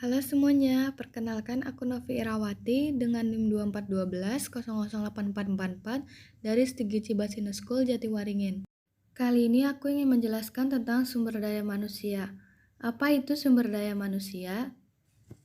Halo semuanya, perkenalkan aku Novi Irawati dengan NIM 2412008444 dari Stigi Cibasina School Jatiwaringin. Kali ini aku ingin menjelaskan tentang sumber daya manusia. Apa itu sumber daya manusia?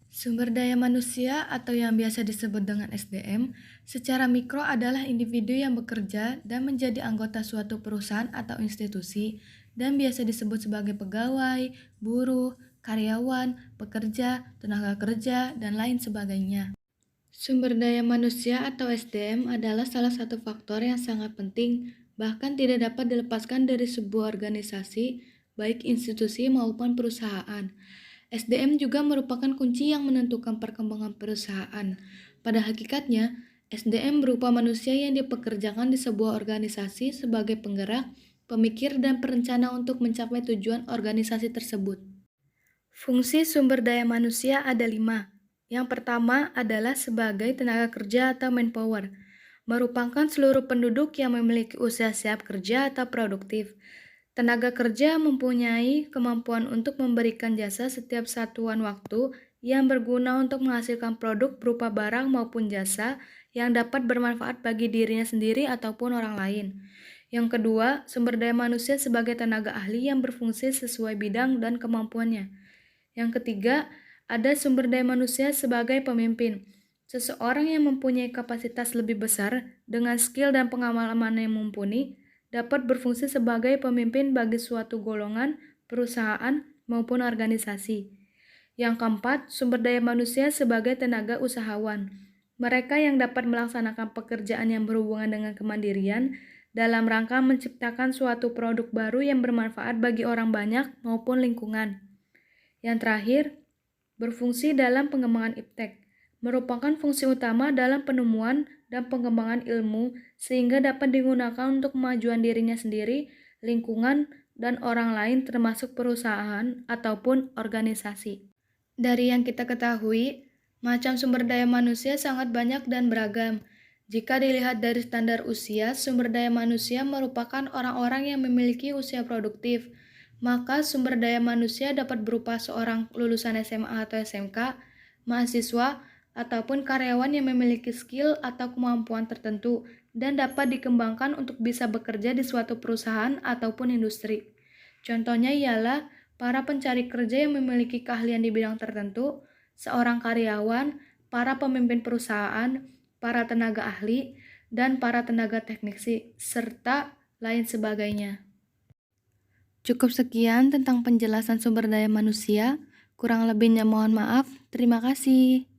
Sumber daya manusia atau yang biasa disebut dengan SDM, secara mikro adalah individu yang bekerja dan menjadi anggota suatu perusahaan atau institusi dan biasa disebut sebagai pegawai, buruh, karyawan, pekerja, tenaga kerja, dan lain sebagainya. Sumber daya manusia atau SDM adalah salah satu faktor yang sangat penting, bahkan tidak dapat dilepaskan dari sebuah organisasi, baik institusi maupun perusahaan. SDM juga merupakan kunci yang menentukan perkembangan perusahaan. Pada hakikatnya, SDM berupa manusia yang dipekerjakan di sebuah organisasi sebagai penggerak, pemikir, dan perencana untuk mencapai tujuan organisasi tersebut. Fungsi sumber daya manusia ada 5. Yang pertama adalah sebagai tenaga kerja atau manpower, merupakan seluruh penduduk yang memiliki usia siap kerja atau produktif. Tenaga kerja mempunyai kemampuan untuk memberikan jasa setiap satuan waktu yang berguna untuk menghasilkan produk berupa barang maupun jasa yang dapat bermanfaat bagi dirinya sendiri ataupun orang lain. Yang kedua, sumber daya manusia sebagai tenaga ahli yang berfungsi sesuai bidang dan kemampuannya. Yang ketiga, ada sumber daya manusia sebagai pemimpin. Seseorang yang mempunyai kapasitas lebih besar dengan skill dan pengalaman yang mumpuni dapat berfungsi sebagai pemimpin bagi suatu golongan, perusahaan, maupun organisasi. Yang keempat, sumber daya manusia sebagai tenaga usahawan. Mereka yang dapat melaksanakan pekerjaan yang berhubungan dengan kemandirian dalam rangka menciptakan suatu produk baru yang bermanfaat bagi orang banyak maupun lingkungan. Yang terakhir, berfungsi dalam pengembangan iptek, merupakan fungsi utama dalam penemuan dan pengembangan ilmu sehingga dapat digunakan untuk kemajuan dirinya sendiri, lingkungan, dan orang lain termasuk perusahaan ataupun organisasi. Dari yang kita ketahui, macam sumber daya manusia sangat banyak dan beragam. Jika dilihat dari standar usia, sumber daya manusia merupakan orang-orang yang memiliki usia produktif. Maka sumber daya manusia dapat berupa seorang lulusan SMA atau SMK, mahasiswa, ataupun karyawan yang memiliki skill atau kemampuan tertentu dan dapat dikembangkan untuk bisa bekerja di suatu perusahaan ataupun industri. Contohnya ialah para pencari kerja yang memiliki keahlian di bidang tertentu, seorang karyawan, para pemimpin perusahaan, para tenaga ahli, dan para tenaga teknisi, serta lain sebagainya. Cukup sekian tentang penjelasan sumber daya manusia. Kurang lebihnya mohon maaf. Terima kasih.